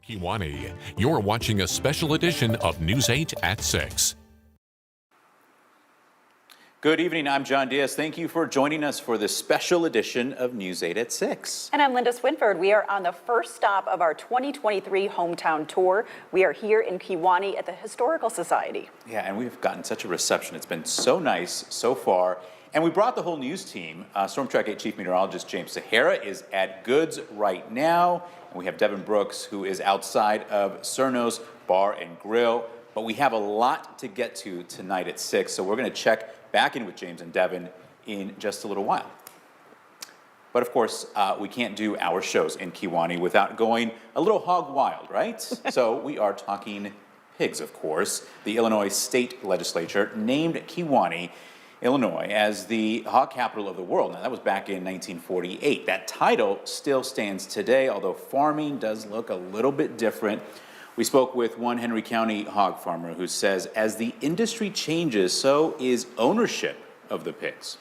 Kiwani, you're watching a special edition of News 8 at 6. Good evening, I'm John Diaz. Thank you for joining us for this special edition of News 8 at 6. And I'm Linda Swinford. We are on the first stop of our 2023 hometown tour. We are here in Kewanee at the Historical Society. Yeah, and we've gotten such a reception. It's been so nice so far. And we brought the whole news team. Storm Track 8 Chief Meteorologist James Sahara is at Goods right now. And we have Devin Brooks, who is outside of Cerno's Bar and Grill. But we have a lot to get to tonight at 6, so we're going to check back in with James and Devin in just a little while. But of course, we can't do our shows in Kewanee without going a little hog wild, right? So we are talking pigs, of course. The Illinois State Legislature named Kewanee, Illinois, as the hog capital of the world. Now, that was back in 1948. That title still stands today, although farming does look a little bit different. We spoke with one Henry County hog farmer who says as the industry changes, so is ownership of the pigs.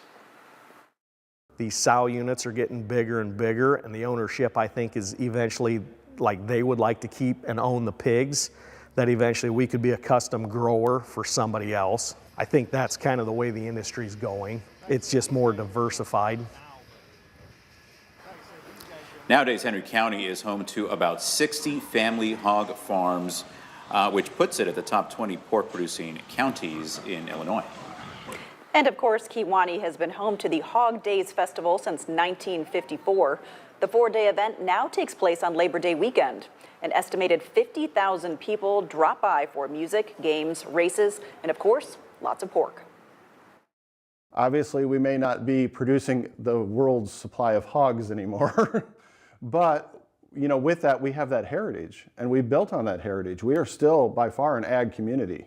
These sow units are getting bigger and bigger, and the ownership, I think, is eventually like they would like to keep and own the pigs, that eventually we could be a custom grower for somebody else. I think that's kind of the way the industry's going. It's just more diversified. Nowadays, Henry County is home to about 60 family hog farms, which puts it at the top 20 pork-producing counties in Illinois. And of course, Kewanee has been home to the Hog Days Festival since 1954. The four-day event now takes place on Labor Day weekend. An estimated 50,000 people drop by for music, games, races, and of course, lots of pork. Obviously, we may not be producing the world's supply of hogs anymore. But, you know, with that, we have that heritage, and we built on that heritage. We are still, by far, an ag community.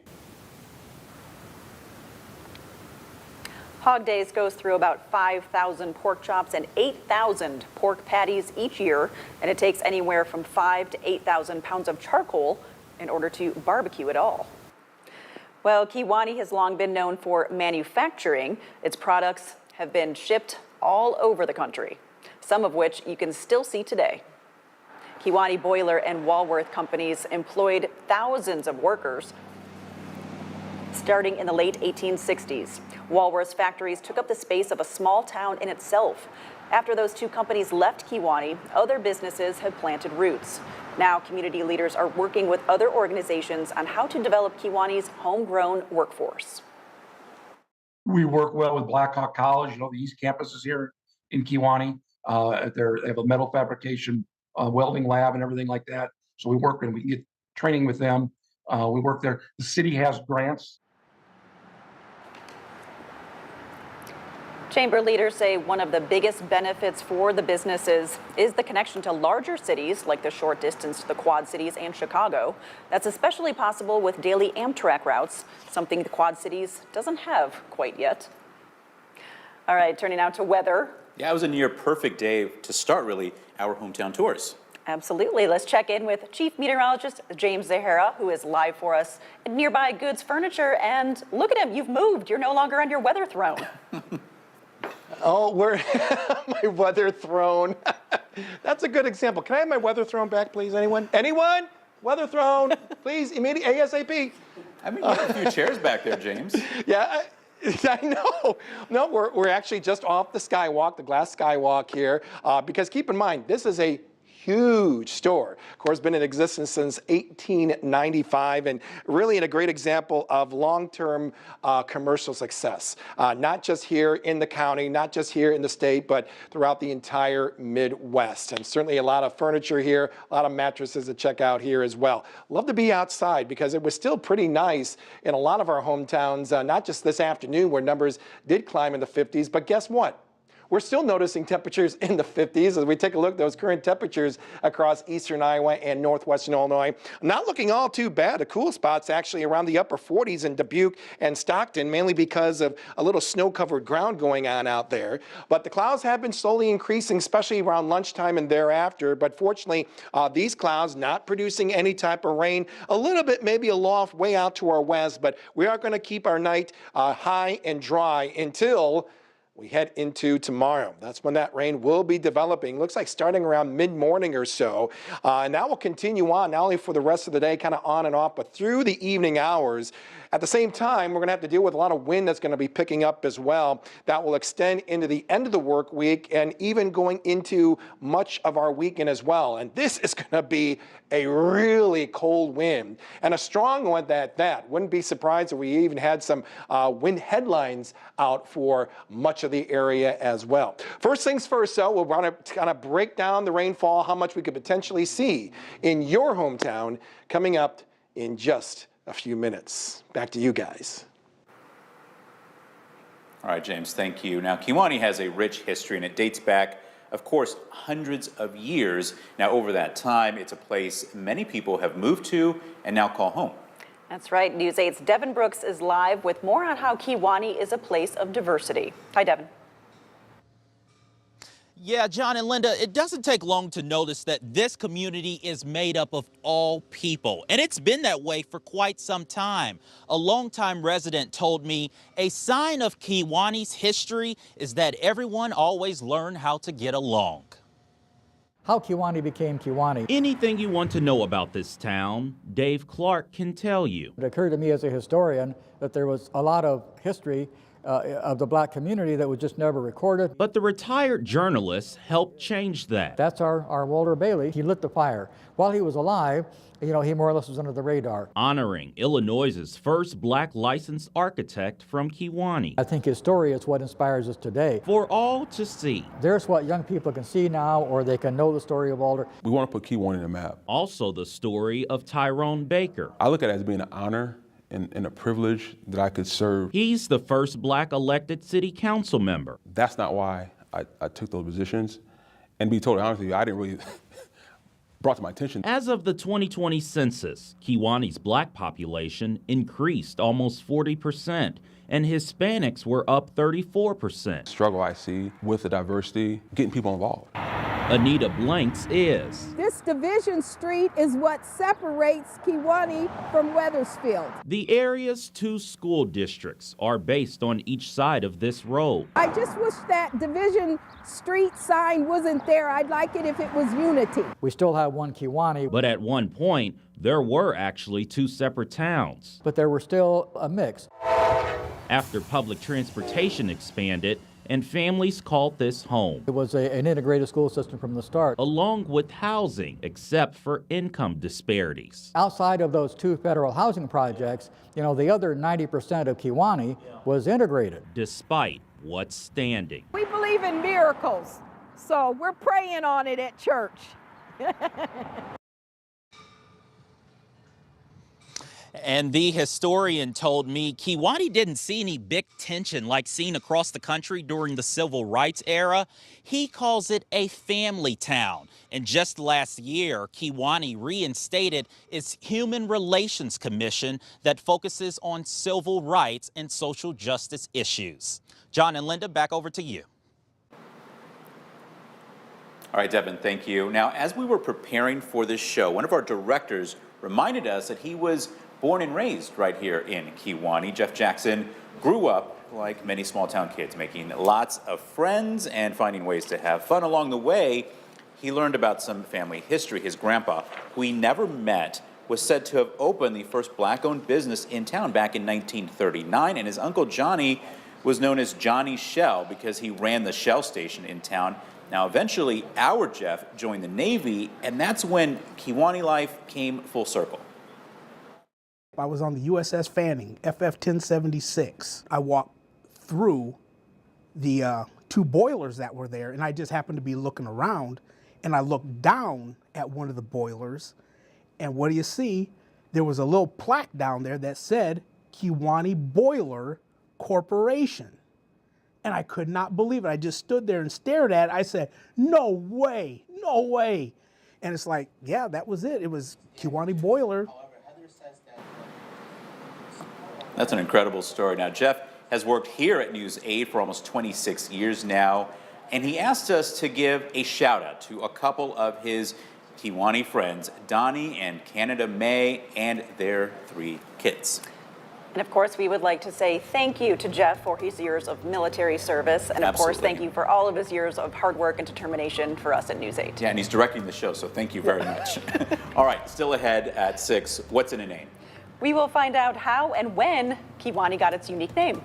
Hog Days goes through about 5,000 pork chops and 8,000 pork patties each year, and it takes anywhere from 5,000 to 8,000 pounds of charcoal in order to barbecue it all. Well, Kiwani has long been known for manufacturing. Its products have been shipped all over the country, some of which you can still see today. Kewanee Boiler and Walworth companies employed thousands of workers starting in the late 1860s. Walworth's factories took up the space of a small town in itself. After those two companies left Kewanee, other businesses have planted roots. Now, community leaders are working with other organizations on how to develop Kewanee's homegrown workforce. We work well with Blackhawk College. You know, the East Campus is here in Kewanee. They have a metal fabrication welding lab and everything like that. So we work and we can get training with them. We work there. The city has grants. Chamber leaders say one of the biggest benefits for the businesses is the connection to larger cities like the short distance to the Quad Cities and Chicago. That's especially possible with daily Amtrak routes, something the Quad Cities doesn't have quite yet. All right, turning now to weather. Yeah, it was a near perfect day to start, really, our hometown tours. Absolutely. Let's check in with Chief Meteorologist James Sahara, who is live for us at nearby Goods Furniture. And look at him, you've moved. You're no longer on your weather throne. Oh, we're my weather throne. That's a good example. Can I have my weather throne back, please? Anyone? Anyone? Weather throne, please, immediately, ASAP. I mean, you have a few chairs back there, James. Yeah, I know. No, we're actually just off the skywalk, the glass skywalk here, because keep in mind, this is a huge store. Of course, been in existence since 1895 and really a great example of long-term commercial success. Not just here in the county, not just here in the state, but throughout the entire Midwest. And certainly a lot of furniture here, a lot of mattresses to check out here as well. Love to be outside because it was still pretty nice in a lot of our hometowns, not just this afternoon where numbers did climb in the 50s, but guess what? We're still noticing temperatures in the 50s as we take a look at those current temperatures across eastern Iowa and northwestern Illinois. Not looking all too bad. The cool spots actually around the upper 40s in Dubuque and Stockton, mainly because of a little snow-covered ground going on out there. But the clouds have been slowly increasing, especially around lunchtime and thereafter. But fortunately, these clouds not producing any type of rain. A little bit maybe aloft way out to our west, but we are going to keep our night high and dry until we head into tomorrow. That's when that rain will be developing. Looks like starting around mid-morning or so. And that will continue on, not only for the rest of the day, kind of on and off, but through the evening hours. At the same time, we're going to have to deal with a lot of wind that's going to be picking up as well. That will extend into the end of the work week and even going into much of our weekend as well. And this is going to be a really cold wind and a strong one at that. Wouldn't be surprised if we even had some wind headlines out for much of the area as well. First things first, though, we'll want to kind of break down the rainfall, how much we could potentially see in your hometown coming up in just a few minutes. Back to you guys. All right, James, thank you. Now, Kiwani has a rich history, and it dates back, of course, hundreds of years. Now, over that time, it's a place many people have moved to and now call home. That's right. News 8's Devin Brooks is live with more on how Kiwani is a place of diversity. Hi, Devin. Yeah, John and Linda, it doesn't take long to notice that this community is made up of all people, and it's been that way for quite some time. A longtime resident told me a sign of Kiwani's history is that everyone always learned how to get along. How Kiwani became Kiwani. Anything you want to know about this town, Dave Clark can tell you. It occurred to me as a historian that there was a lot of history of the black community that was just never recorded. But the retired journalist helped change that. That's our Walter Bailey. He lit the fire. While he was alive, he more or less was under the radar. Honoring Illinois's first black licensed architect from Kiwani. I think his story is what inspires us today. For all to see. There's what young people can see now, or they can know the story of Walter. We want to put Kiwani on the map. Also the story of Tyrone Baker. I look at it as being an honor and a privilege that I could serve. He's the first black elected city council member. That's not why I took those positions. And to be totally honest with you, I didn't really brought to my attention. As of the 2020 census, Kiwani's black population increased almost 40%, and Hispanics were up 34%. Struggle I see with the diversity, getting people involved. Anita Blanks is. This division street is what separates Kiwani from Wethersfield. The area's 2 school districts are based on each side of this road. I just wish that division street sign wasn't there. I'd like it if it was unity. We still have one Kiwani. But at one point, there were actually 2 separate towns. But there were still a mix. After public transportation expanded, and families called this home. It was an integrated school system from the start. Along with housing, except for income disparities. Outside of those 2 federal housing projects, the other 90% of Kiwani was integrated. Despite what's standing. We believe in miracles, so we're praying on it at church. And the historian told me Kiwani didn't see any big tension like seen across the country during the civil rights era. He calls it a family town. And just last year, Kiwani reinstated its Human Relations Commission that focuses on civil rights and social justice issues. John and Linda, back over to you. All right, Devin, thank you. Now, as we were preparing for this show, one of our directors reminded us that he was born and raised right here in Kiwani. Jeff Jackson grew up like many small town kids, making lots of friends and finding ways to have fun. Along the way, he learned about some family history. His grandpa, who he never met, was said to have opened the first black-owned business in town back in 1939, and his uncle Johnny was known as Johnny Shell because he ran the Shell station in town. Now, eventually, our Jeff joined the Navy, and that's when Kiwani life came full circle. I was on the USS Fanning, FF-1076. I walked through the 2 boilers that were there, and I just happened to be looking around, and I looked down at one of the boilers, and what do you see? There was a little plaque down there that said Kiwani Boiler Corporation. And I could not believe it. I just stood there and stared at it. I said, no way, no way. And it's like, yeah, that was it. It was Kiwani Boiler. That's an incredible story. Now, Jeff has worked here at News 8 for almost 26 years now, and he asked us to give a shout out to a couple of his Kiwani friends, Donnie and Canada May, and their 3 kids. And of course, we would like to say thank you to Jeff for his years of military service. And of course, thank you for all of his years of hard work and determination for us at News 8. Yeah, and he's directing the show, so thank you very much. All right, still ahead at 6, what's in a name? We will find out how and when Kiwani got its unique name.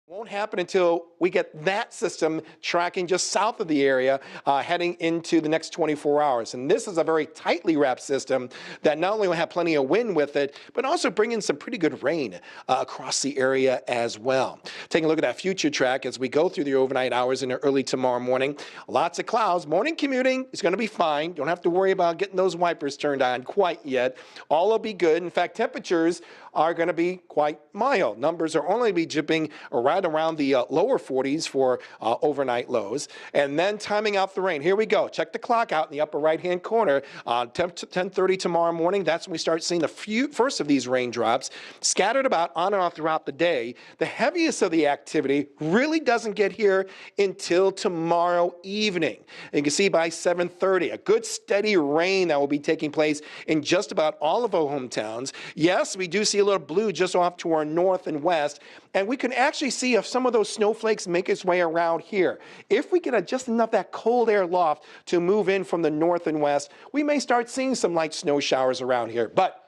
Won't happen until we get that system tracking just south of the area, heading into the next 24 hours. And this is a very tightly wrapped system that not only will have plenty of wind with it, but also bring in some pretty good rain across the area as well. Taking a look at that future track as we go through the overnight hours into early tomorrow morning. Lots of clouds. Morning commuting is going to be fine. Don't have to worry about getting those wipers turned on quite yet. All will be good. In fact, temperatures are going to be quite mild. Numbers are only be dipping right around the lower 40s for overnight lows. And then timing out the rain. Here we go. Check the clock out in the upper right-hand corner. 10:30 tomorrow morning, that's when we start seeing the first of these raindrops scattered about on and off throughout the day. The heaviest of the activity really doesn't get here until tomorrow evening. And you can see by 7:30, a good steady rain that will be taking place in just about all of our hometowns. Yes, we do see a little blue just off to our north and west, and we can actually see if some of those snowflakes make its way around here. If we get just enough that cold air loft to move in from the north and west, we may start seeing some light snow showers around here. But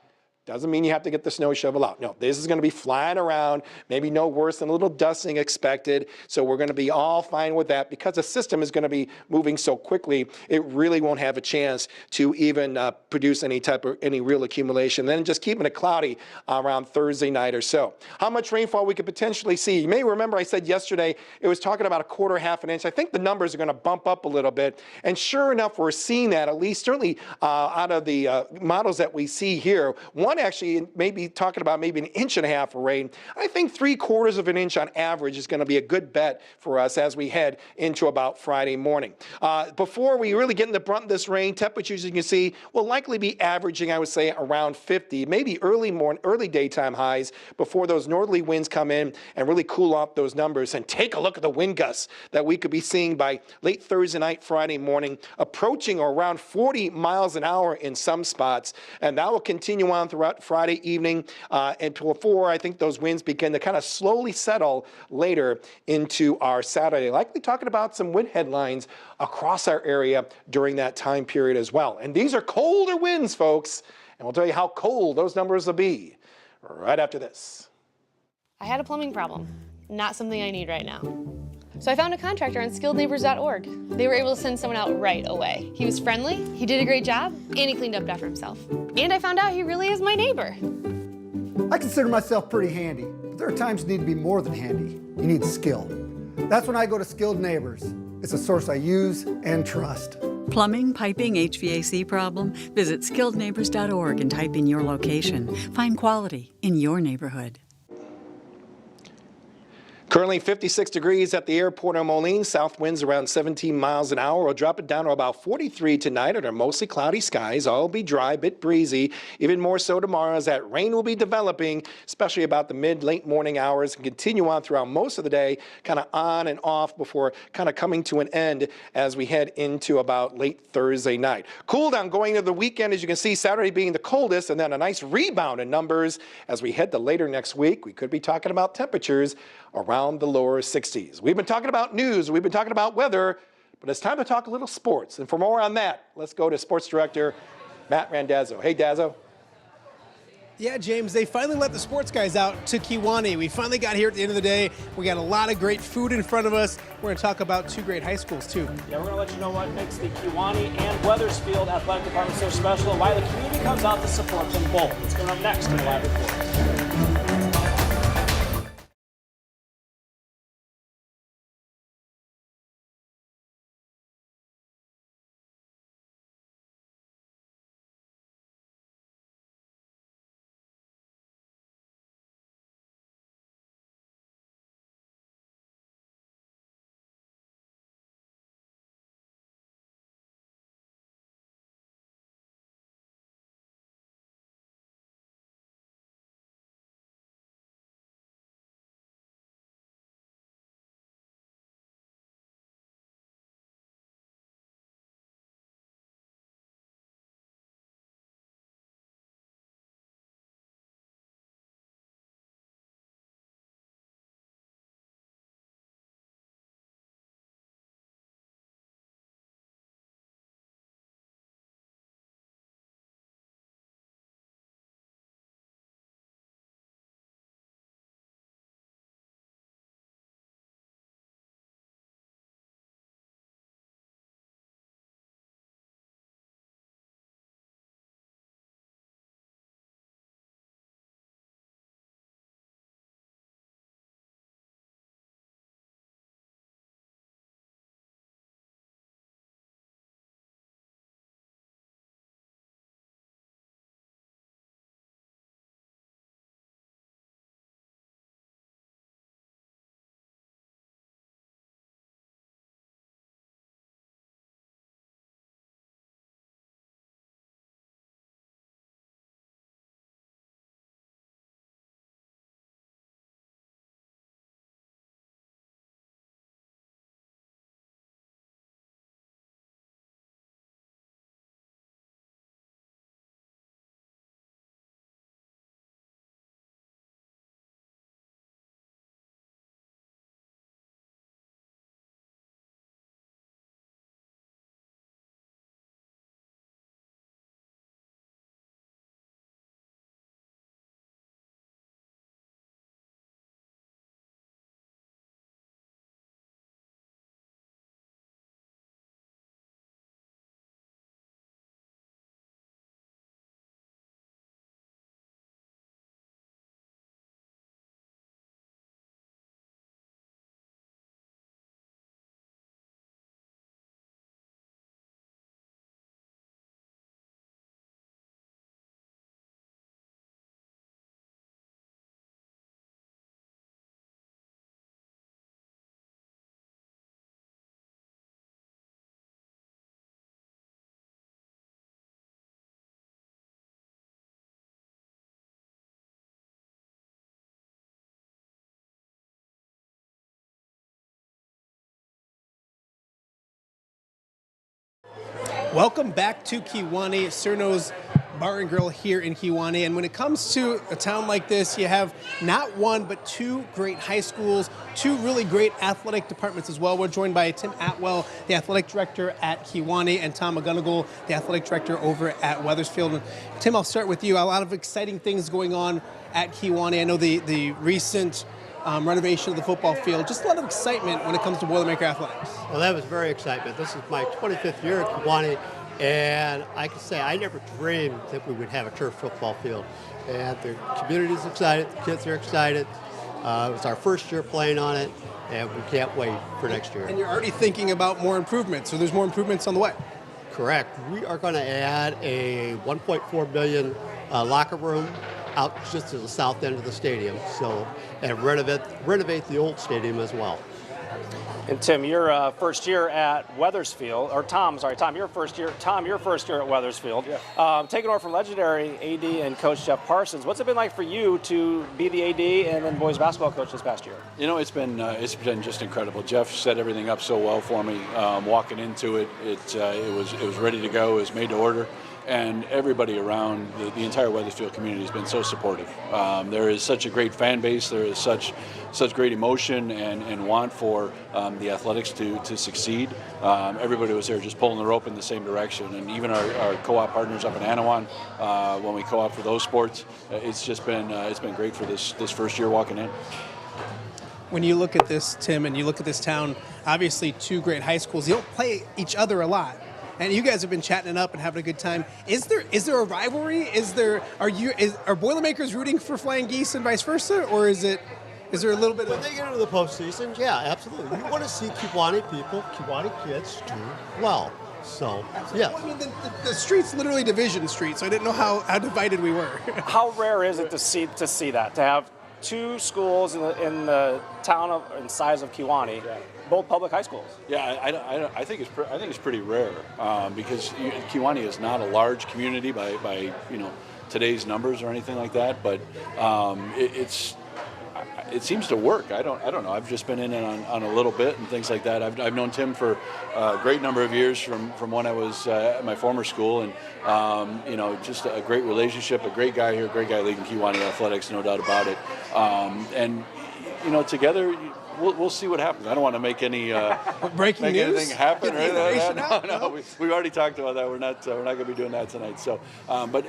doesn't mean you have to get the snow shovel out. No, this is going to be flying around, maybe no worse than a little dusting expected. So we're going to be all fine with that because the system is going to be moving so quickly, it really won't have a chance to even produce any real accumulation. Then just keeping it cloudy around Thursday night or so. How much rainfall we could potentially see? You may remember I said yesterday it was talking about a quarter, half an inch. I think the numbers are going to bump up a little bit. And sure enough, we're seeing that, at least certainly out of the models that we see here. One actually may be talking about maybe 1.5 inches of rain. I think 3/4 of an inch on average is going to be a good bet for us as we head into about Friday morning. Before we really get in the brunt of this rain, temperatures you can see will likely be averaging, I would say, around 50, maybe early daytime highs before those northerly winds come in and really cool off those numbers. And take a look at the wind gusts that we could be seeing by late Thursday night, Friday morning, approaching around 40 miles an hour in some spots. And that will continue on throughout Friday evening and before I think those winds begin to kind of slowly settle later into our Saturday. Likely talking about some wind headlines across our area during that time period as well. And these are colder winds, folks. And we'll tell you how cold those numbers will be right after this. I had a plumbing problem. Not something I need right now. So I found a contractor on skilledneighbors.org. They were able to send someone out right away. He was friendly, he did a great job, and he cleaned up after himself. And I found out he really is my neighbor. I consider myself pretty handy, but there are times you need to be more than handy. You need skill. That's when I go to Skilled Neighbors. It's a source I use and trust. Plumbing, piping, HVAC problem? Visit skilledneighbors.org and type in your location. Find quality in your neighborhood. Currently 56 degrees at the airport in Moline. South winds around 17 miles an hour. We'll drop it down to about 43 tonight under mostly cloudy skies. All will be dry, a bit breezy. Even more so tomorrow as that rain will be developing, especially about the late morning hours and continue on throughout most of the day, kind of on and off before kind of coming to an end as we head into about late Thursday night. Cool down going into the weekend, as you can see, Saturday being the coldest, and then a nice rebound in numbers as we head to later next week. We could be talking about temperatures around the lower 60s. We've been talking about news, we've been talking about weather, but it's time to talk a little sports. And for more on that, let's go to sports director Matt Randazzo. Hey, Dazzo. Yeah, James, they finally let the sports guys out to Kewanee. We finally got here at the end of the day. We got a lot of great food in front of us. We're going to talk about 2 great high schools, too. Yeah, we're going to let you know what makes the Kiwani and Weathersfield athletic department so special and why the community comes out to support them both. It's coming up next in the Live Report. Welcome back to Kewanee, Cerno's Bar and Grill here in Kewanee. And when it comes to a town like this, you have not one, but two great high schools, two really great athletic departments as well. We're joined by Tim Atwell, the athletic director at Kewanee, and Tom McGonigal, the athletic director over at Wethersfield. And Tim, I'll start with you. A lot of exciting things going on at Kewanee. I know the recent renovation of the football field, just a lot of excitement when it comes to Boilermaker athletics. Well, that was very excitement. This is my 25th year at Kiwani, and I can say I never dreamed that we would have a turf football field. And the community's excited, the kids are excited. It was our first year playing on it, and we can't wait for next year. And you're already thinking about more improvements, so there's more improvements on the way. Correct. We are going to add a $1.4 million locker room out just to the south end of the stadium, and renovate the old stadium as well. And Tim, your first year at Wethersfield, or Tom, your first year at Wethersfield. Yeah. Taking over from legendary AD and coach Jeff Parsons, what's it been like for you to be the AD and then boys basketball coach this past year? You know, it's been just incredible. Jeff set everything up so well for me. Walking into it, it was ready to go. It was made to order. And everybody around the entire Wethersfield community has been so supportive. There is such a great fan base. There is such great emotion and want for the athletics to succeed. Everybody was there just pulling the rope in the same direction. And even our co-op partners up in Anawan, when we co-op for those sports, it's been great for this first year walking in. When you look at this, Tim, and you look at this town, obviously two great high schools. You don't play each other a lot. And you guys have been chatting it up and having a good time. Is there a rivalry? Are Boilermakers rooting for Flying Geese and vice versa, or is there a little bit? When they get into the postseason, yeah, absolutely. You want to see Kiwani people, Kiwani kids do well. So, yeah. Well, I mean, the street's literally Division Street, so I didn't know how divided we were. How rare is it to see that, to have two schools in the town and size of Kewanee, both public high schools? Yeah, I think it's pretty rare because Kewanee is not a large community by today's numbers or anything like that. But it seems to work. I don't know. I've just been in it on a little bit and things like that. I've known Tim for a great number of years from when I was at my former school, and just a great relationship. A great guy here, a great guy leading Kewanee athletics, no doubt about it. And together. We'll see what happens. I don't want to make any breaking news, anything happen or anything like that. No. We've already talked about that. We're not going to be doing that tonight. So, but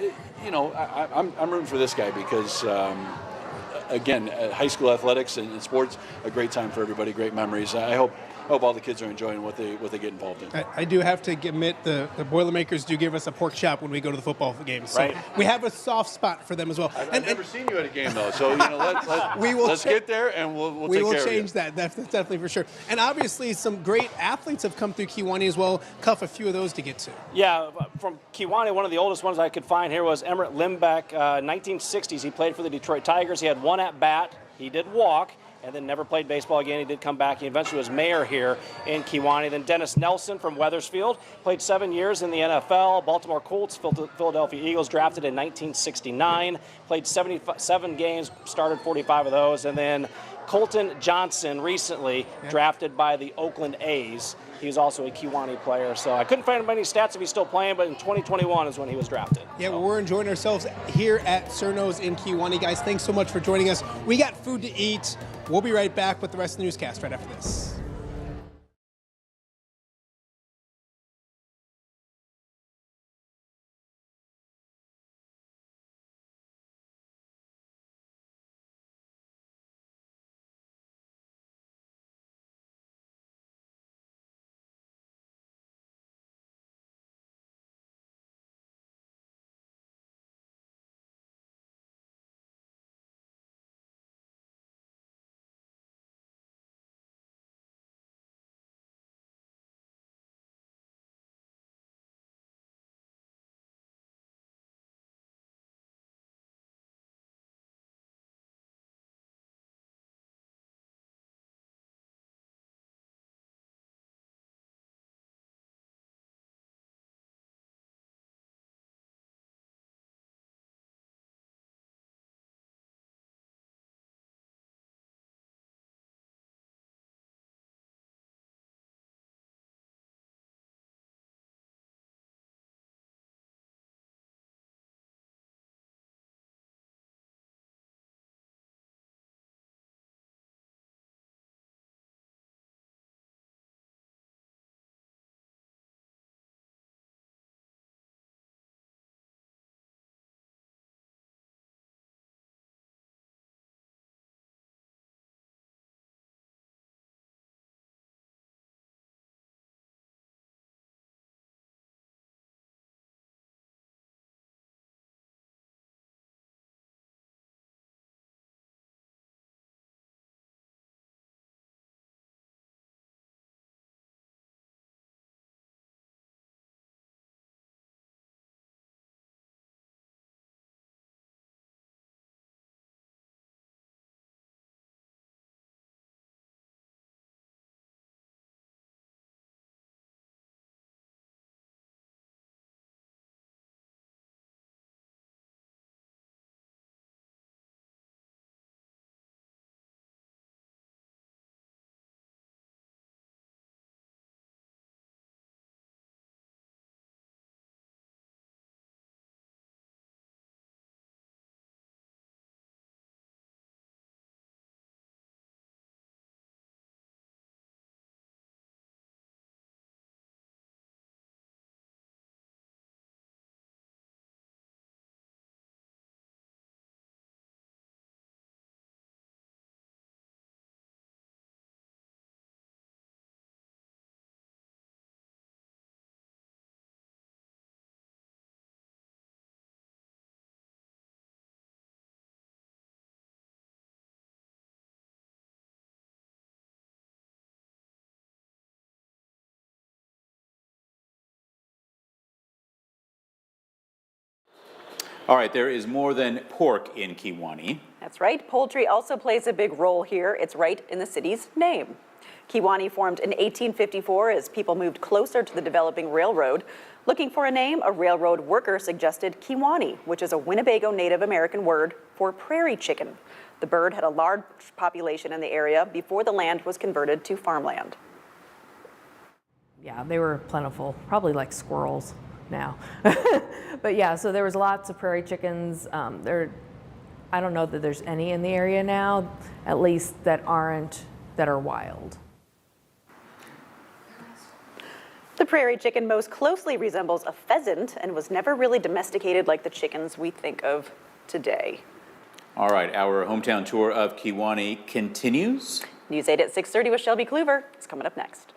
I'm rooting for this guy because again, high school athletics and sports, a great time for everybody. Great memories. I hope all the kids are enjoying what they get involved in. I do have to admit the Boilermakers do give us a pork chop when we go to the football games. So we have a soft spot for them as well. I've never seen you at a game though, so let's get there and we'll take care of you. We will change that. That's definitely for sure. And obviously some great athletes have come through Kewanee as well. Cuff a few of those to get to. Yeah, from Kewanee, one of the oldest ones I could find here was Emmerich Limbeck, 1960s. He played for the Detroit Tigers. He had one at bat. He did walk. And then never played baseball again. He did come back. He eventually was mayor here in Kewanee. Then Dennis Nelson from Wethersfield, played 7 years in the NFL. Baltimore Colts, Philadelphia Eagles, drafted in 1969. Played 77 games, started 45 of those. And then Colton Johnson, recently drafted by the Oakland A's. He was also a Kewanee player. So I couldn't find many stats if he's still playing, but in 2021 is when he was drafted. Yeah, well, we're enjoying ourselves here at Cerno's in Kewanee. Guys, thanks so much for joining us. We got food to eat. We'll be right back with the rest of the newscast right after this. All right, there is more than pork in Kewanee. That's right. Poultry also plays a big role here. It's right in the city's name. Kewanee formed in 1854 as people moved closer to the developing railroad. Looking for a name, a railroad worker suggested Kewanee, which is a Winnebago Native American word for prairie chicken. The bird had a large population in the area before the land was converted to farmland. Yeah, they were plentiful, probably like squirrels now. But yeah, so there was lots of prairie chickens. I don't know that there's any in the area now, at least that are wild. The prairie chicken most closely resembles a pheasant and was never really domesticated like the chickens we think of today. All right, our hometown tour of Kewanee continues. News 8 at 6:30 with Shelby Kluver is coming up next.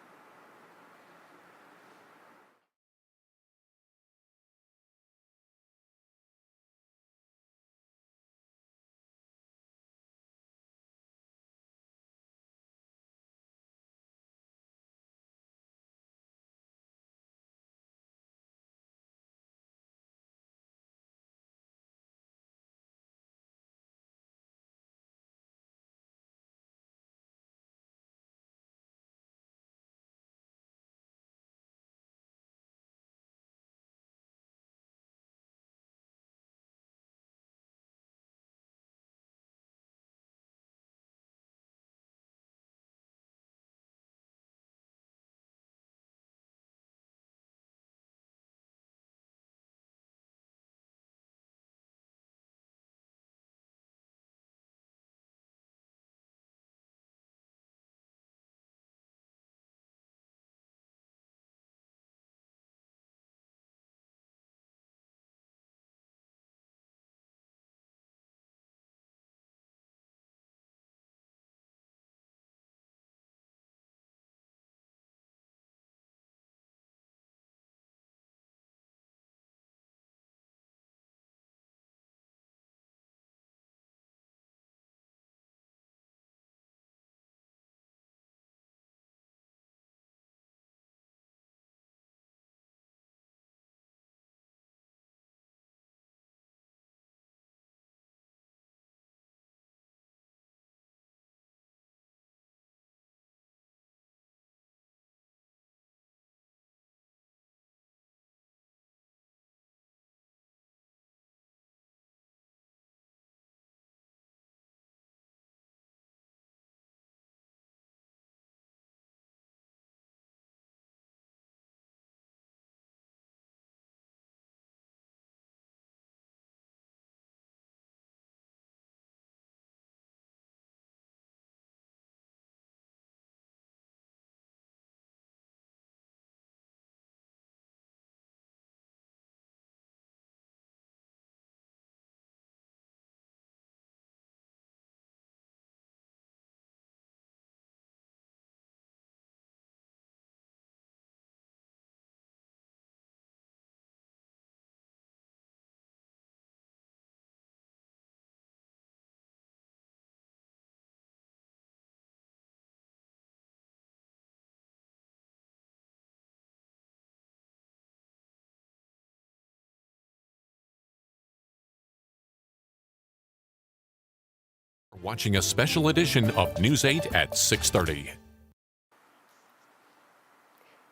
Watching a special edition of News 8 at 6:30.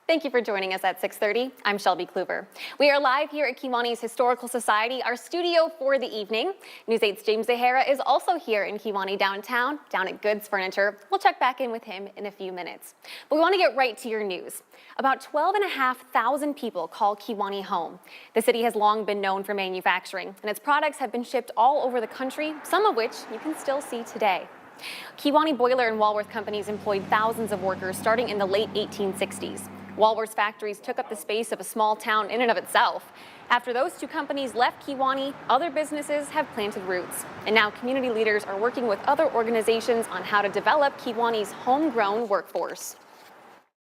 Thank you for joining us at 6:30. I'm Shelby Kluver. We are live here at Kewanee's Historical Society, our studio for the evening. News 8's James Zahara is also here in Kewanee downtown, down at Goods Furniture. We'll check back in with him in a few minutes. But we want to get right to your news. About 12,500 people call Kewanee home. The city has long been known for manufacturing, and its products have been shipped all over the country, some of which you can still see today. Kewanee Boiler and Walworth companies employed thousands of workers starting in the late 1860s. Walworth's factories took up the space of a small town in and of itself. After those two companies left Kewanee, other businesses have planted roots. And now community leaders are working with other organizations on how to develop Kewanee's homegrown workforce.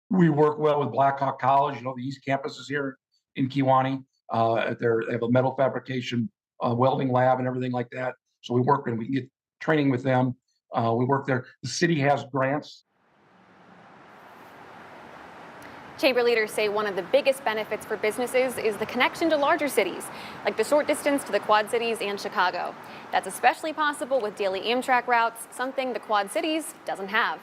We work well with Blackhawk College. You know, the East Campus is here in Kewanee. They have a metal fabrication welding lab and everything like that. So we work and we can get training with them. We work there. The city has grants. Chamber leaders say one of the biggest benefits for businesses is the connection to larger cities, like the short distance to the Quad Cities and Chicago. That's especially possible with daily Amtrak routes, something the Quad Cities doesn't have.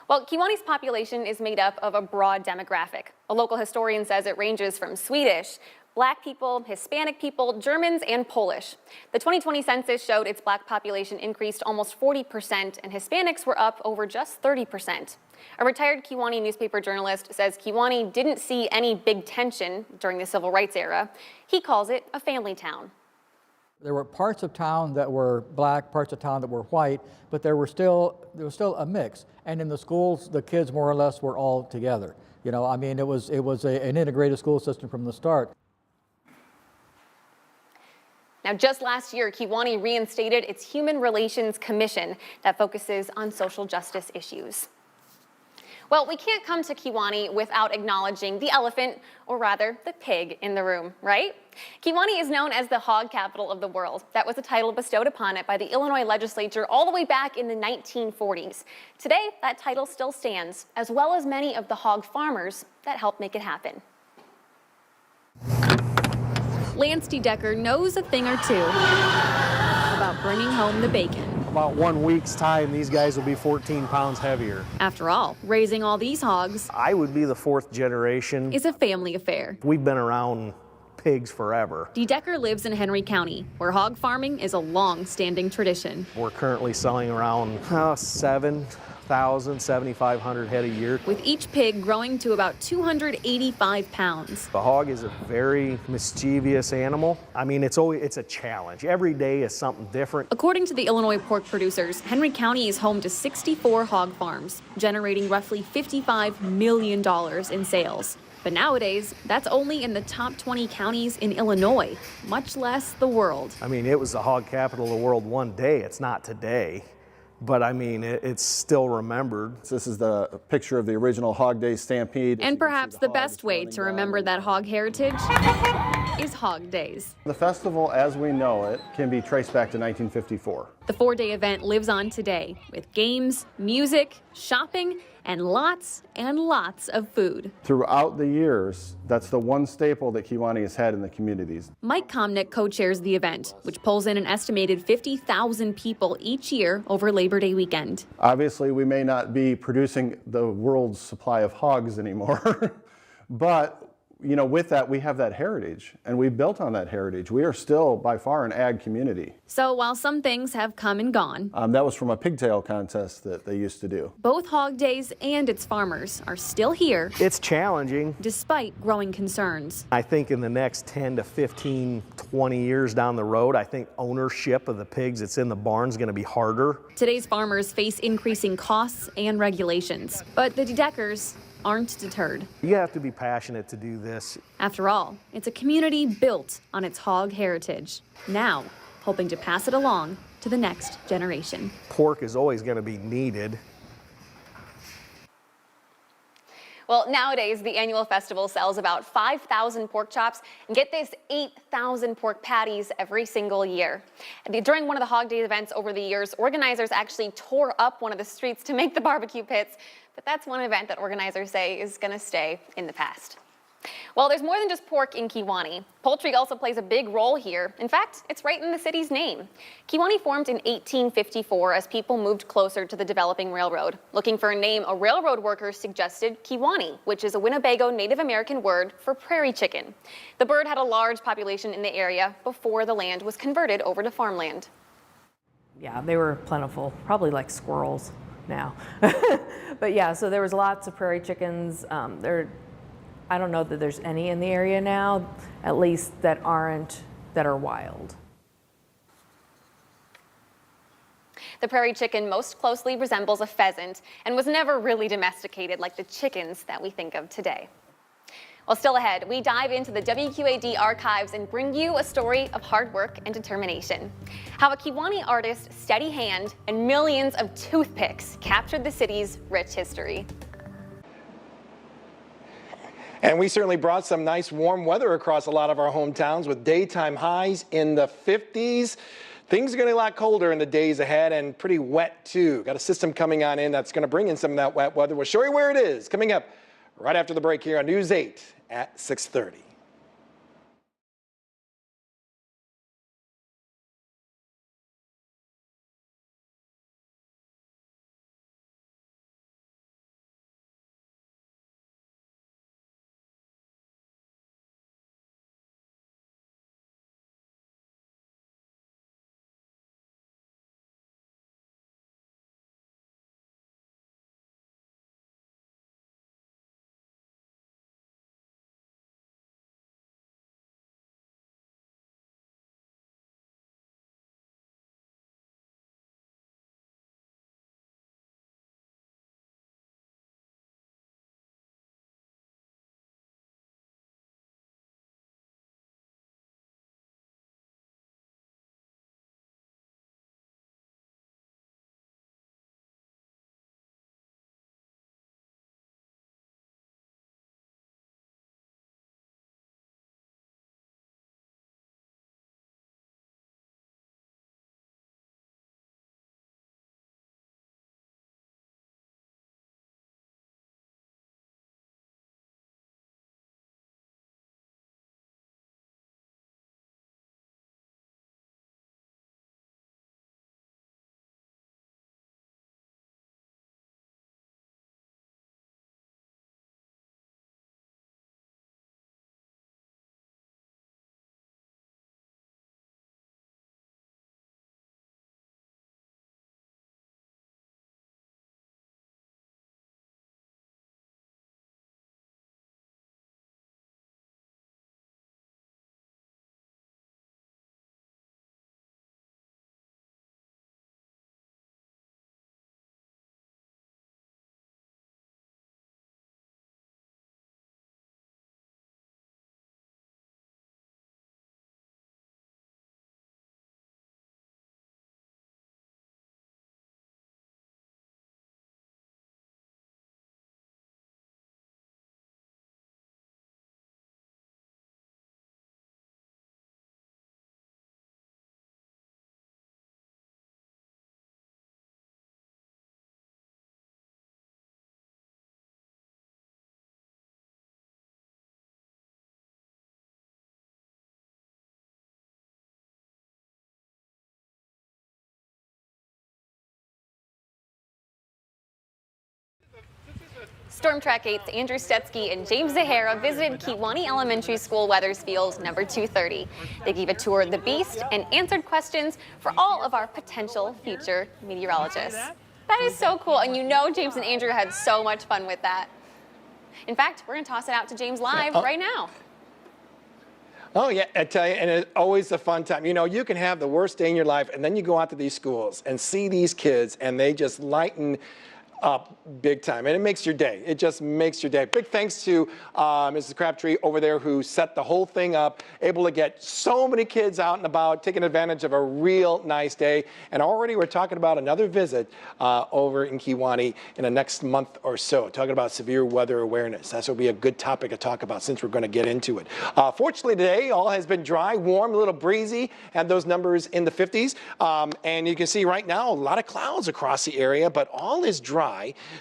Well, Kewanee's population is made up of a broad demographic. A local historian says it ranges from Swedish, Black people, Hispanic people, Germans, and Polish. The 2020 census showed its Black population increased almost 40%, and Hispanics were up over just 30%. A retired Kewanee newspaper journalist says Kewanee didn't see any big tension during the civil rights era. He calls it a family town. There were parts of town that were black, parts of town that were white, but there was still a mix. And in the schools, the kids more or less were all together. You know, I mean, it was an integrated school system from the start. Now, just last year, Kewanee reinstated its Human Relations Commission that focuses on social justice issues. Well, we can't come to Kewanee without acknowledging the elephant, or rather, the pig in the room, right? Kewanee is known as the hog capital of the world. That was a title bestowed upon it by the Illinois legislature all the way back in the 1940s. Today, that title still stands, as well as many of the hog farmers that helped make it happen. Lance Decker knows a thing or two about bringing home the bacon. About 1 week's time, these guys will be 14 pounds heavier. After all, raising all these hogs, I would be the 4th generation. Is a family affair. We've been around pigs forever. Decker lives in Henry County, where hog farming is a long-standing tradition. We're currently selling around 7,500 head a year. With each pig growing to about 285 pounds. The hog is a very mischievous animal. I mean, it's a challenge. Every day is something different. According to the Illinois pork producers, Henry County is home to 64 hog farms, generating roughly $55 million in sales. But nowadays, that's only in the top 20 counties in Illinois, much less the world. I mean, it was the hog capital of the world one day. It's not today. But I mean, it's still remembered. This is the picture of the original Hog Day Stampede. And perhaps the best way to remember that hog heritage is Hog Days. The festival as we know it can be traced back to 1954. The 4-day event lives on today with games, music, shopping, and lots of food. Throughout the years, that's the one staple that Kiwani has had in the communities. Mike Komnick co-chairs the event, which pulls in an estimated 50,000 people each year over Labor Day weekend. Obviously, we may not be producing the world's supply of hogs anymore, but you know, with that, we have that heritage, and we built on that heritage. We are still, by far, an ag community. So while some things have come and gone, that was from a pigtail contest that they used to do. Both Hog Days and its farmers are still here. It's challenging. Despite growing concerns. I think in the next 10 to 15, 20 years down the road, I think ownership of the pigs that's in the barn is going to be harder. Today's farmers face increasing costs and regulations, but the Deckers aren't deterred. You have to be passionate to do this. After all, it's a community built on its hog heritage, now hoping to pass it along to the next generation. Pork is always going to be needed. Well, nowadays, the annual festival sells about 5,000 pork chops, and get this, 8,000 pork patties every single year. During one of the Hog Day events over the years, organizers actually tore up one of the streets to make the barbecue pits, but that's one event that organizers say is going to stay in the past. Well, there's more than just pork in Kewanee. Poultry also plays a big role here. In fact, it's right in the city's name. Kewanee formed in 1854 as people moved closer to the developing railroad. Looking for a name, a railroad worker suggested Kiwani, which is a Winnebago Native American word for prairie chicken. The bird had a large population in the area before the land was converted over to farmland. Yeah, they were plentiful, probably like squirrels now. But yeah, so there was lots of prairie chickens. I don't know that there's any in the area now, at least that are wild. The prairie chicken most closely resembles a pheasant and was never really domesticated like the chickens that we think of today. Well, still ahead, we dive into the WQAD archives and bring you a story of hard work and determination. How a Kiwani artist's steady hand and millions of toothpicks captured the city's rich history. And we certainly brought some nice warm weather across a lot of our hometowns with daytime highs in the 50s. Things are going to be a lot colder in the days ahead and pretty wet too. Got a system coming on in that's going to bring in some of that wet weather. We'll show you where it is coming up right after the break here on News 8 at 6:30. Storm Track 8's Andrew Stetsky and James Zahara visited Kewanee Elementary School Wethersfield number 230. They gave a tour of the beast and answered questions for all of our potential future meteorologists. That is so cool, and you know James and Andrew had so much fun with that. In fact, we're going to toss it out to James live right now. Oh, yeah, I tell you, and it's always a fun time. You know, you can have the worst day in your life, and then you go out to these schools and see these kids, and they just lighten up big time, and it makes your day. It just makes your day. Big thanks to Mrs. Crabtree over there who set the whole thing up, able to get so many kids out and about, taking advantage of a real nice day. And already we're talking about another visit over in Kiwani in the next month or so, talking about severe weather awareness. That will be a good topic to talk about since we're going to get into it. Fortunately today, all has been dry, warm, a little breezy, and those numbers in the 50s. And you can see right now a lot of clouds across the area, but all is dry.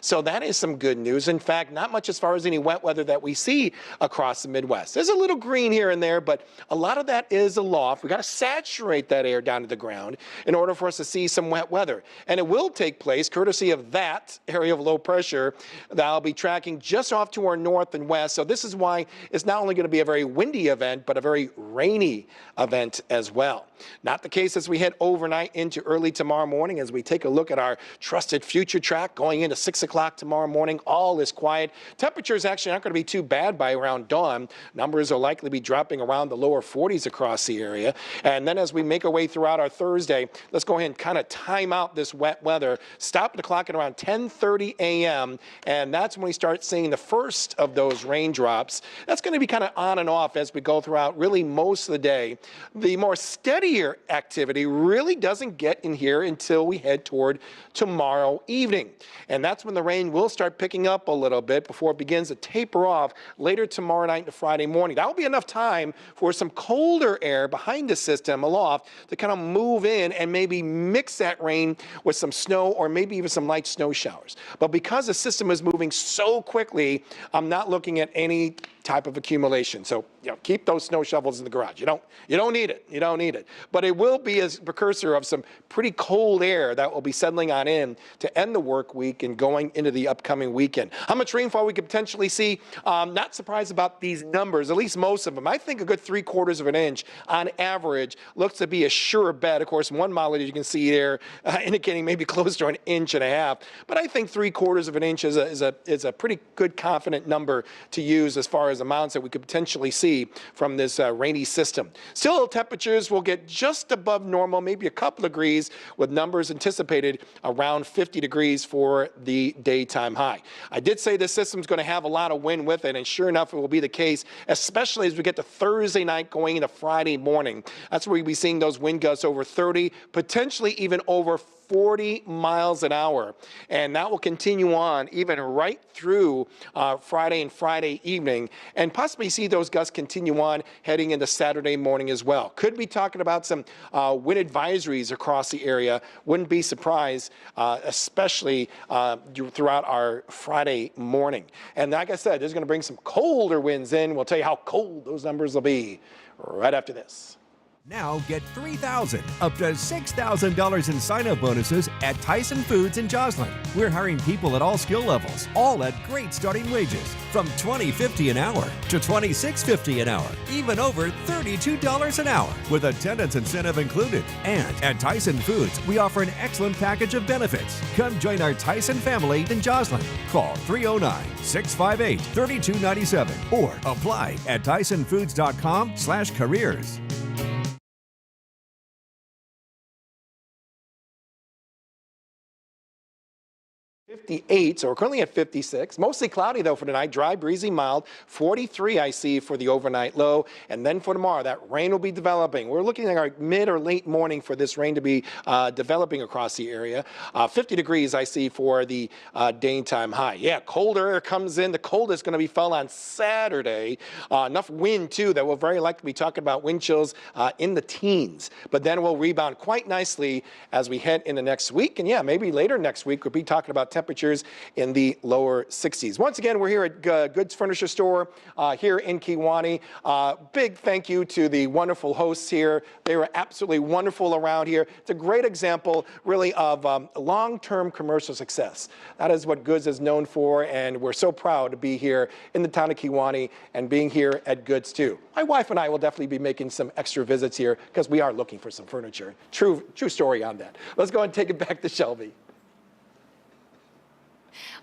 So that is some good news. In fact, not much as far as any wet weather that we see across the Midwest. There's a little green here and there, but a lot of that is aloft. We got to saturate that air down to the ground in order for us to see some wet weather. And it will take place courtesy of that area of low pressure that I'll be tracking just off to our north and west. So this is why it's not only going to be a very windy event, but a very rainy event as well. Not the case as we head overnight into early tomorrow morning as we take a look at our trusted future track going into 6 o'clock tomorrow morning. All is quiet. Temperatures actually aren't going to be too bad by around dawn. Numbers will likely be dropping around the lower 40s across the area. And then as we make our way throughout our Thursday, let's go ahead and kind of time out this wet weather. Stop the clock at around 10:30 a.m. And that's when we start seeing the first of those raindrops. That's going to be kind of on and off as we go throughout really most of the day. The more steadier activity really doesn't get in here until we head toward tomorrow evening. And that's when the rain will start picking up a little bit before it begins to taper off later tomorrow night and Friday morning. That will be enough time for some colder air behind the system aloft to kind of move in and maybe mix that rain with some snow or maybe even some light snow showers. But because the system is moving so quickly, I'm not looking at any type of accumulation. So, keep those snow shovels in the garage. You don't need it. You don't need it. But it will be a precursor of some pretty cold air that will be settling on in to end the work week and going into the upcoming weekend. How much rainfall we could potentially see? Not surprised about these numbers, at least most of them. I think a good 3/4 of an inch on average looks to be a sure bet. Of course, one model, as you can see there, indicating maybe close to 1.5 inches. But I think 3/4 of an inch is a pretty good confident number to use as far as amounts that we could potentially see from this rainy system. Still, temperatures will get just above normal, maybe a couple of degrees, with numbers anticipated around 50 degrees for the daytime high. I did say this system's going to have a lot of wind with it, and sure enough, it will be the case, especially as we get to Thursday night going into Friday morning. That's where we'll be seeing those wind gusts over 30, potentially even over 40 miles an hour. And that will continue on even right through Friday and Friday evening, and possibly see those gusts continue on heading into Saturday morning as well. Could be talking about some wind advisories across the area. Wouldn't be surprised, especially throughout our Friday morning. And like I said, this is going to bring some colder winds in. We'll tell you how cold those numbers will be right after this. Now get $3,000 up to $6,000 in sign-up bonuses at Tyson Foods in Joslin. We're hiring people at all skill levels, all at great starting wages, from $20.50 an hour to $26.50 an hour, even over $32 an hour, with attendance incentive included. And at Tyson Foods, we offer an excellent package of benefits. Come join our Tyson family in Joslin. Call 309-658-3297 or apply at tysonfoods.com/careers. 58, so we're currently at 56. Mostly cloudy, though, for tonight. Dry, breezy, mild. 43, I see, for the overnight low. And then for tomorrow, that rain will be developing. We're looking at our mid or late morning for this rain to be developing across the area. 50 degrees, I see, for the daytime high. Yeah, colder air comes in. The coldest going to be felt on Saturday. Enough wind, too, that we'll very likely be talking about wind chills in the teens. But then we'll rebound quite nicely as we head into next week. And, yeah, maybe later next week, we'll be talking about temperatures in the lower 60s. Once again, we're here at Goods Furniture Store here in Kewanee. Big thank you to the wonderful hosts here. They were absolutely wonderful around here. It's a great example, really, of long-term commercial success. That is what Goods is known for, and we're so proud to be here in the town of Kewanee and being here at Goods, too. My wife and I will definitely be making some extra visits here because we are looking for some furniture. True story on that. Let's go and take it back to Shelby.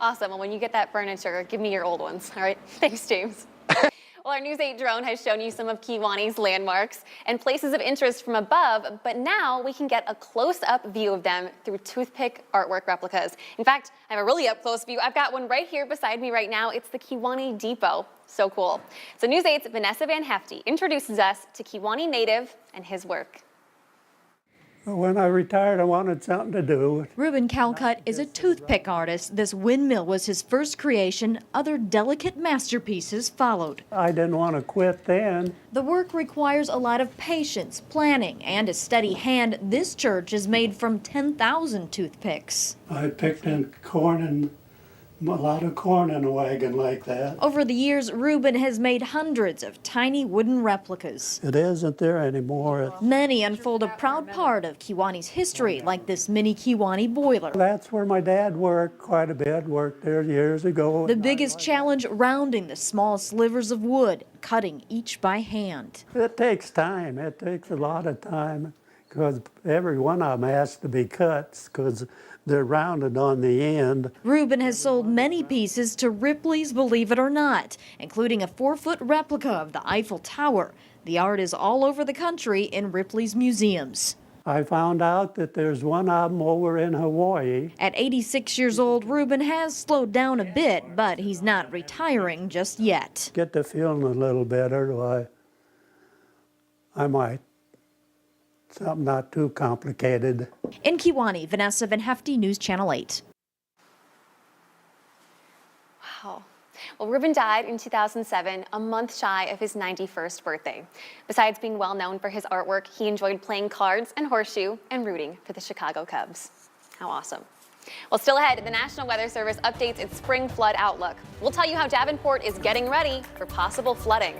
Awesome. Well, when you get that furniture, give me your old ones. All right. Thanks, James. Well, our News 8 drone has shown you some of Kiwanee's landmarks and places of interest from above, but now we can get a close-up view of them through Toothpick artwork replicas. In fact, I have a really up-close view. I've got one right here beside me right now. It's the Kiwani Depot. So cool. So News 8's Vanessa Van Hefty introduces us to Kiwani native and his work. When I retired, I wanted something to do. Reuben Calcutt is a toothpick artist. This windmill was his first creation. Other delicate masterpieces followed. I didn't want to quit then. The work requires a lot of patience, planning, and a steady hand. This church is made from 10,000 toothpicks. I picked in corn and a lot of corn in a wagon like that. Over the years, Reuben has made hundreds of tiny wooden replicas. It isn't there anymore. Many unfold a proud part of Kiwanee's history, like this mini Kiwani boiler. That's where my dad worked quite a bit, worked there years ago. The biggest challenge, rounding the small slivers of wood, cutting each by hand. It takes time. It takes a lot of time because every one of them has to be cut because they're rounded on the end. Reuben has sold many pieces to Ripley's Believe It or Not, including a 4-foot replica of the Eiffel Tower. The art is all over the country in Ripley's museums. I found out that there's one of them over in Hawaii. At 86 years old, Reuben has slowed down a bit, but he's not retiring just yet. Get to feeling a little better, why I might. Something not too complicated. In Kiwani, Vanessa Van Hefty, News Channel 8. Wow. Well, Reuben died in 2007, a month shy of his 91st birthday. Besides being well known for his artwork, he enjoyed playing cards and horseshoe and rooting for the Chicago Cubs. How awesome. Well, still ahead, the National Weather Service updates its spring flood outlook. We'll tell you how Davenport is getting ready for possible flooding.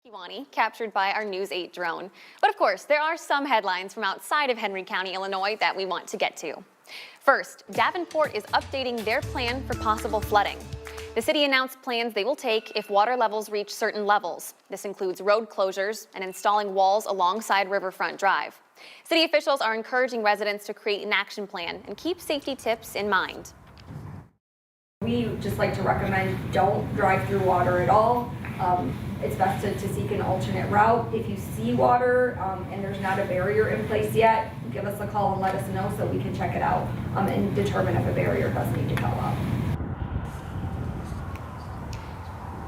Kiwani, captured by our News 8 drone. But of course, there are some headlines from outside of Henry County, Illinois that we want to get to. First, Davenport is updating their plan for possible flooding. The city announced plans they will take if water levels reach certain levels. This includes road closures and installing walls alongside Riverfront Drive. City officials are encouraging residents to create an action plan and keep safety tips in mind. We just like to recommend don't drive through water at all. It's best to seek an alternate route. If you see water and there's not a barrier in place yet, give us a call and let us know so we can check it out and determine if a barrier does need to come up.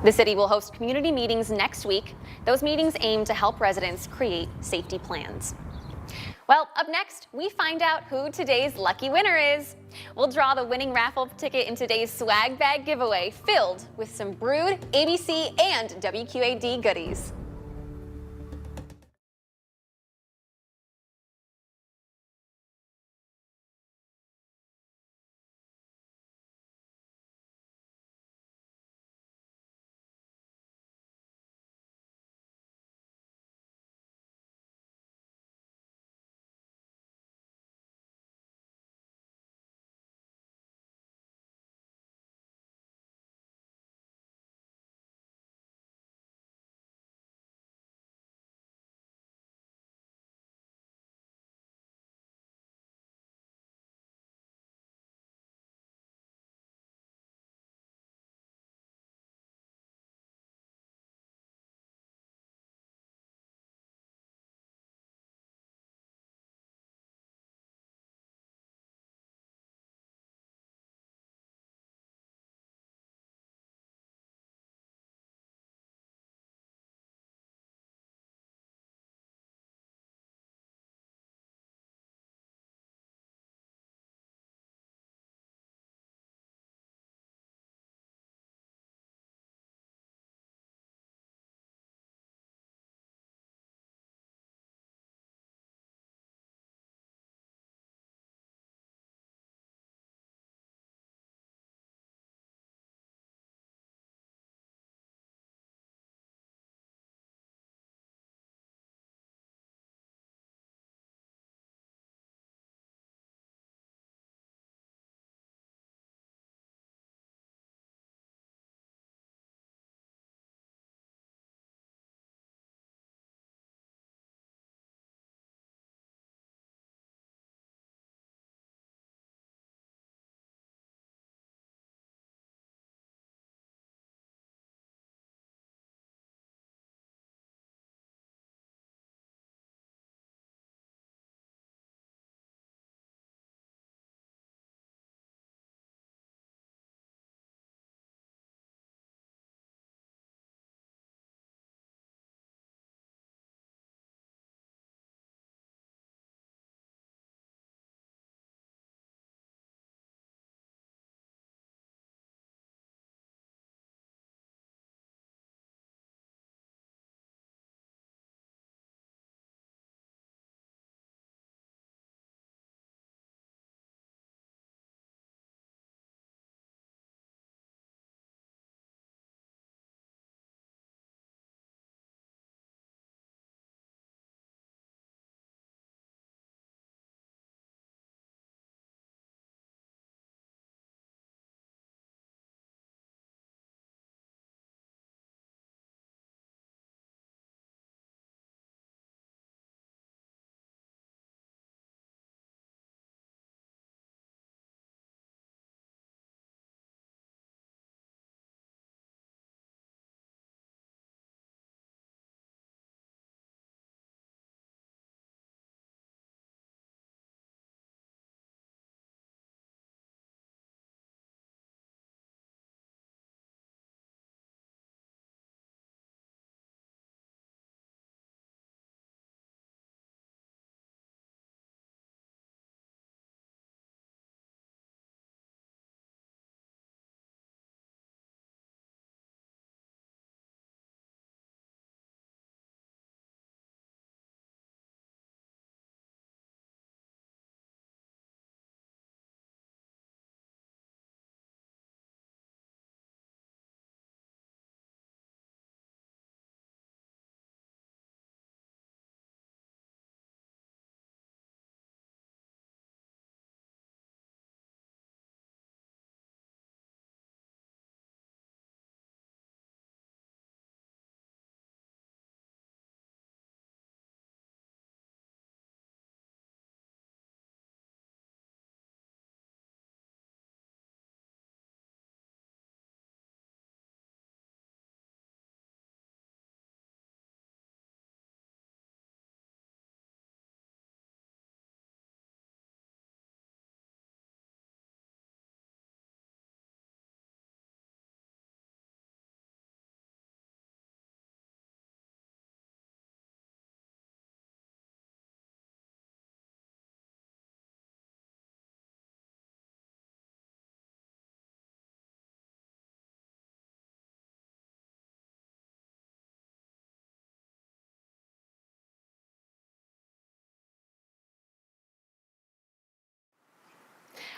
The city will host community meetings next week. Those meetings aim to help residents create safety plans. Well, up next, we find out who today's lucky winner is. We'll draw the winning raffle ticket in today's swag bag giveaway filled with some Brood, ABC, and WQAD goodies.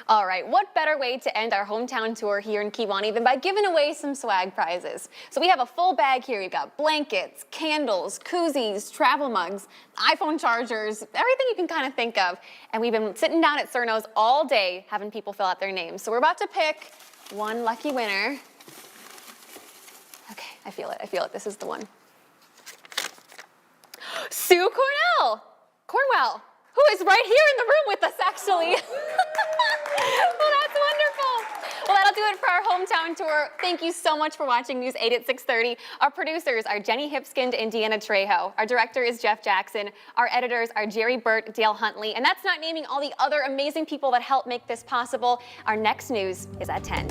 All right, what better way to end our hometown tour here in Kiwani than by giving away some swag prizes? So we have a full bag here. We've got blankets, candles, koozies, travel mugs, iPhone chargers, everything you can kind of think of. And we've been sitting down at Cerno's all day having people fill out their names. So we're about to pick one lucky winner. Okay, I feel it, this is the one. Sue Cornwell, who is right here in the room with us, actually. Well, that's wonderful. Well, that'll do it for our hometown tour. Thank you so much for watching News 8 at 6:30. Our producers are Jenny Hipskind and Deanna Trejo. Our director is Jeff Jackson. Our editors are Jerry Burt, Dale Huntley. And that's not naming all the other amazing people that help make this possible. Our next news is at 10.